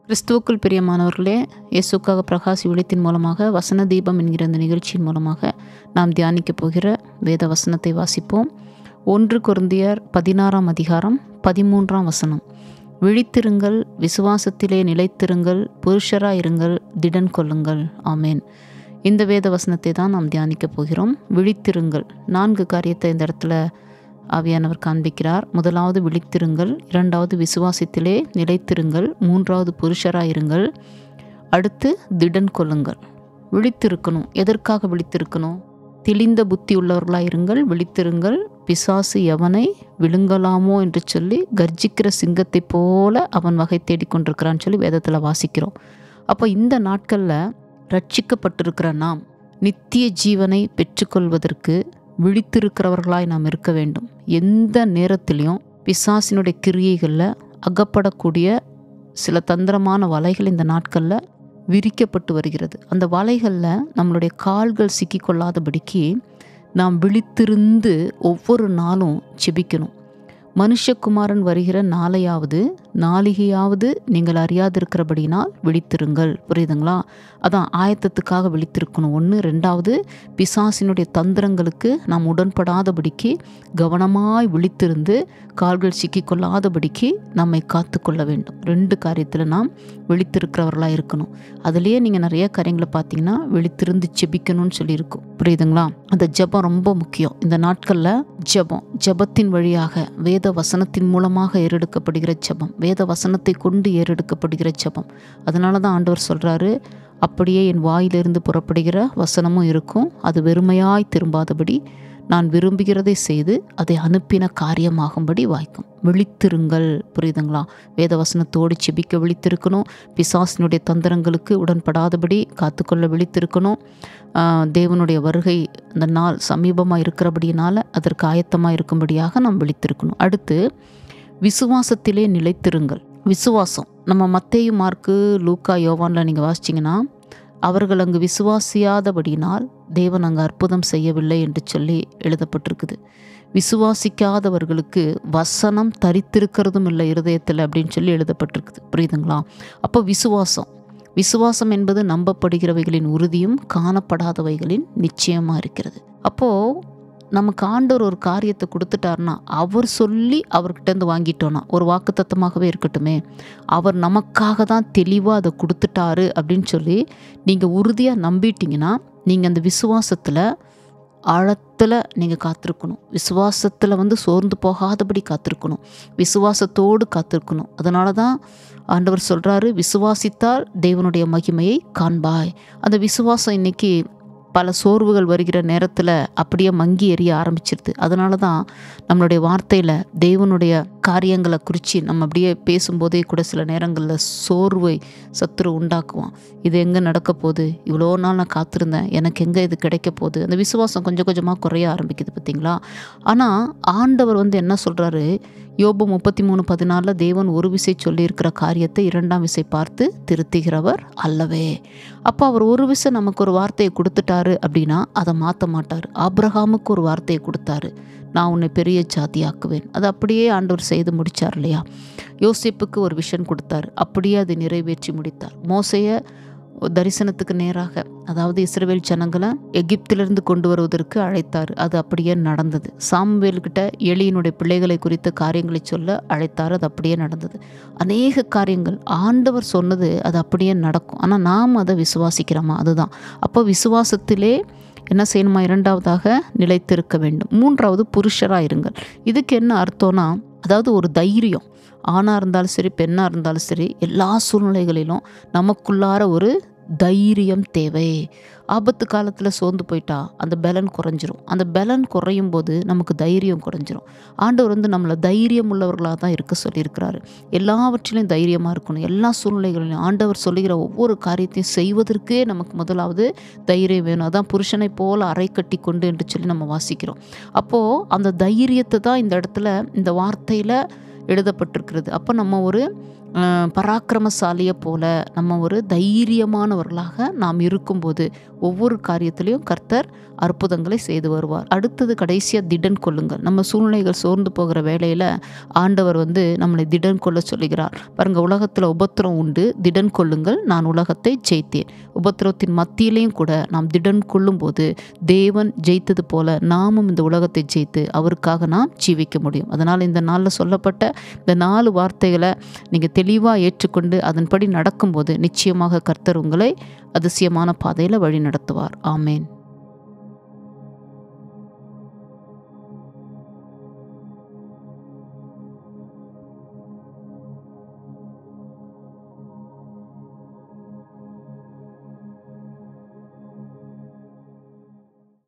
கிறிஸ்துவுக்குள் பிரியமானவர்களே, இயேசுக்காக பிரகாசி விழித்தின் மூலமாக வசன தீபம் என்கிற இந்த நிகழ்ச்சியின் மூலமாக நாம் தியானிக்கப் போகிற வேத வசனத்தை வாசிப்போம். 1 கொரிந்தியர் 16 அதிகாரம் 13 விழித்திருங்கள், விசுவாசத்திலே நிலைத்திருங்கள், புருஷராயிருங்கள், திடன் கொள்ளுங்கள். ஆமேன். இந்த வேத வசனத்தை தான் நாம் தியானிக்கப் போகிறோம். விழித்திருங்கள், 4 காரியத்தை இந்த இடத்துல ஆவியானவர் காண்பிக்கிறார். முதலாவது விழித்திருங்கள், 2வது விசுவாசத்திலே நிலைத்திருங்கள், 3வது புருஷராயிருங்கள், அடுத்து திடன் கொள்ளுங்கள். விழித்திருக்கணும். எதற்காக விழித்திருக்கணும்? தெளிந்த புத்தி உள்ளவர்களாயிருங்கள், விழித்திருங்கள், பிசாசு எவனை விழுங்கலாமோ என்று சொல்லி கர்ஜிக்கிற சிங்கத்தை போல அவன் வகை தேடிக்கொண்டிருக்கிறான்னு சொல்லி வேதத்தில் வாசிக்கிறோம். அப்போ இந்த நாட்களில் ரட்சிக்கப்பட்டிருக்கிற நாம் நித்திய ஜீவனை பெற்றுக்கொள்வதற்கு விழித்திருக்கிறவர்களாய் நாம் இருக்க வேண்டும். எந்த நேரத்திலையும் பிசாசினுடைய கிரியைகளில் அகப்படக்கூடிய சில தந்திரமான வலைகள் இந்த நாட்களில் விரிக்கப்பட்டு வருகிறது. அந்த வலைகளில் நம்மளுடைய கால்கள் சிக்கிக்கொள்ளாதபடிக்கு நாம் விழித்திருந்து ஒவ்வொரு நாளும் செபிக்கணும். மனுஷகுமாரன் வருகிற நாளிகையாவது நீங்கள் அறியாதிருக்கிறபடினால் விழித்திருங்கள். புரியுதுங்களா? அதான் ஆயத்தத்துக்காக விழித்திருக்கணும். 1. 2வது பிசாசினுடைய தந்திரங்களுக்கு நாம் உடன்படாதபடிக்கு கவனமாய் விழித்திருந்து கால்கள் சிக்கிக்கொள்ளாதபடிக்கு நம்மை காத்து கொள்ள வேண்டும். 2 காரியத்தில் நாம் விழித்திருக்கிறவர்களாக இருக்கணும். அதுலேயே நீங்கள் நிறைய காரியங்களை பார்த்தீங்கன்னா விழித்திருந்து செபிக்கணும்னு சொல்லியிருக்கும். புரியுதுங்களா? அந்த ஜெபம் ரொம்ப முக்கியம். இந்த நாட்களில் ஜெபத்தின் வழியாக வேத வசனத்தின் மூலமாக ஏறெடுக்கப்படுகிற ஜெபம், வேத வசனத்தை கொண்டு ஏறெடுக்கப்படுகிற ஜெபம். அதனால தான் ஆண்டவர் சொல்கிறாரு, அப்படியே என் வாயிலிருந்து புறப்படுகிற வசனமும் இருக்கும், அது வெறுமையாய் திரும்பாதபடி நான் விரும்புகிறதை செய்து அதை அனுப்பின காரியமாகும்படி வாய்க்கும். விழித்திருங்கள். புரியுதுங்களா? வேத வசனத்தோடு செபிக்க விழித்திருக்கணும். பிசாசினுடைய தந்திரங்களுக்கு உடன்படாதபடி காத்துக்கொள்ள விழித்திருக்கணும். தேவனுடைய வருகை அந்த நாள் சமீபமாக இருக்கிறபடினால அதற்கு ஆயத்தமாக இருக்கும்படியாக நாம் விழித்திருக்கணும். அடுத்து விசுவாசத்திலே நிலைத்திருங்கள். விசுவாசம் நம்ம மத்தேயு, மார்க்கு, லூக்கா, யோவானில் நீங்கள் வாசிச்சிங்கன்னா அவர்கள் அங்கு விசுவாசியாதபடினால் தேவன் அங்கு அற்புதம் செய்யவில்லை என்று சொல்லி எழுதப்பட்டிருக்குது. விசுவாசிக்காதவர்களுக்கு வசனம் தரித்திருக்கிறதும் இல்லை இருதயத்தில் அப்படின்னு சொல்லி எழுதப்பட்டிருக்குது. புரியுதுங்களா? அப்போ விசுவாசம் என்பது நம்பப்படுகிறவைகளின் உறுதியும் காணப்படாதவைகளின் நிச்சயமாக இருக்கிறது. அப்போது நமக்கு ஆண்டவர் ஒரு காரியத்தை கொடுத்துட்டாருன்னா, அவர் சொல்லி அவர்கிட்டேருந்து வாங்கிட்டோன்னா, ஒரு வாக்குத்தத்தமாகவே இருக்கட்டுமே, அவர் நமக்காக தான் தெளிவாக அதை கொடுத்துட்டாரு அப்படின்னு சொல்லி நீங்கள் உறுதியாக நம்பிட்டீங்கன்னா நீங்கள் அந்த விசுவாசத்தில் ஆழத்தில் நீங்கள் காத்திருக்கணும். விசுவாசத்தில் சோர்ந்து போகாதபடி காத்திருக்கணும். விசுவாசத்தோடு காத்திருக்கணும். அதனால தான் ஆண்டவர் சொல்கிறாரு, விசுவாசித்தால் தேவனுடைய மகிமையை காண்பாய். அந்த விசுவாசம் இன்னைக்கு பல சோர்வுகள் வருகிற நேரத்தில் அப்படியே மங்கி எறிய ஆரம்பிச்சிருது. அதனால தான் நம்மளுடைய வார்த்தையில் தேவனுடைய காரியங்களை குறித்து நம்ம அப்படியே பேசும்போதே கூட சில நேரங்களில் சோர்வை சத்துரு உண்டாக்குவான். இது எங்கே நடக்க போகுது? இவ்வளோ நாள் நான் காத்திருந்தேன், எனக்கு எங்கே இது கிடைக்க போகுது? அந்த விசுவாசம் கொஞ்சம் கொஞ்சமாக குறைய ஆரம்பிக்குது. பார்த்தீங்களா? ஆனால் ஆண்டவர் என்ன சொல்கிறாரு? யோபு 33:14 தேவன் ஒரு விசை சொல்லியிருக்கிற காரியத்தை 2ஆம் விசை பார்த்து திருத்துகிறவர் அல்லவே. அப்போ அவர் ஒரு விசை நமக்கு ஒரு வார்த்தையை கொடுத்துட்டாரு அப்படின்னா அதை மாற்ற மாட்டார். ஆபிரகாமுக்கு ஒரு வார்த்தையை கொடுத்தாரு, நான் உன்னை பெரிய ஜாதியாக்குவேன். அது அப்படியே ஆண்டவர் செய்து முடித்தார் இல்லையா? யோசேப்புக்கு ஒரு விஷன் கொடுத்தாரு, அப்படியே அதை நிறைவேற்றி முடித்தார். மோசேயை தரிசனத்துக்கு நேராக, அதாவது இஸ்ரவேல் ஜனங்களை எகிப்திலிருந்து கொண்டு வருவதற்கு அழைத்தார். அது அப்படியே நடந்தது. சாமுவேல்கிட்ட எலியினுடைய பிள்ளைகளை குறித்த காரியங்களை சொல்ல அழைத்தார். அது அப்படியே நடந்தது. அநேக காரியங்கள் ஆண்டவர் சொன்னது அது அப்படியே நடக்கும். ஆனால் நாம் அதை விசுவாசிக்கிறோமா? அதுதான். அப்போ விசுவாசத்திலே என்ன செய்யணுமா? 2வதாக நிலைத்திருக்க வேண்டும். 3வது புருஷராயிருங்கள். இதுக்கு என்ன அர்த்தம்னா, அதாவது ஒரு தைரியம். ஆணாக இருந்தாலும் சரி, பெண்ணாக இருந்தாலும் சரி, எல்லா சூழ்நிலைகளிலும் நமக்குள்ளார ஒரு தைரியம் தேவை. ஆபத்து காலத்தில் சோர்ந்து போயிட்டா அந்த பலன் குறைஞ்சிரும். அந்த பலன் குறையும் போது நமக்கு தைரியம் குறைஞ்சிரும். ஆண்டவர் நம்மளை தைரியம் உள்ளவர்களாக தான் இருக்க சொல்லியிருக்கிறாரு. எல்லாவற்றிலையும் தைரியமாக இருக்கணும். எல்லா சூழ்நிலைகளிலும் ஆண்டவர் சொல்லுகிற ஒவ்வொரு காரியத்தையும் செய்வதற்கே நமக்கு முதலாவது தைரியம் வேணும். அதான் புருஷனை போல அறை கட்டி கொண்டு என்று சொல்லி நம்ம வாசிக்கிறோம். அப்போது அந்த தைரியத்தை தான் இந்த இடத்துல இந்த வார்த்தையில் எழுதப்பட்டிருக்கிறது. அப்போ நம்ம ஒரு பராக்கிரமசாலியை போல, நம்ம ஒரு தைரியமானவர்களாக நாம் இருக்கும்போது ஒவ்வொரு காரியத்திலையும் கர்த்தர் அற்புதங்களை செய்து வருவார். அடுத்தது கடைசியாக திடன் கொள்ளுங்கள். நம்ம சூழ்நிலைகள் சோர்ந்து போகிற வேளையில் ஆண்டவர் நம்மளை திடன் கொள்ள சொல்லுகிறார். பாருங்க, உலகத்தில் உபத்திரம் உண்டு, திடன் கொள்ளுங்கள், நான் உலகத்தை ஜெயித்தேன். உபத்திரத்தின் மத்தியிலையும் கூட நாம் திடன் கொள்ளும் போது தேவன் ஜெயித்தது போல நாமும் இந்த உலகத்தை ஜெயித்து அவருக்காக நாம் ஜீவிக்க முடியும். அதனால் இந்த நாளில் சொல்லப்பட்ட இந்த 4 வார்த்தைகளை நீங்கள் தெளிவாக ஏற்றுக்கொண்டு அதன்படி நடக்கும்போது நிச்சயமாக கர்த்தர் உங்களை அதிசயமான பாதையில் வழி நடத்துவார். ஆமேன்.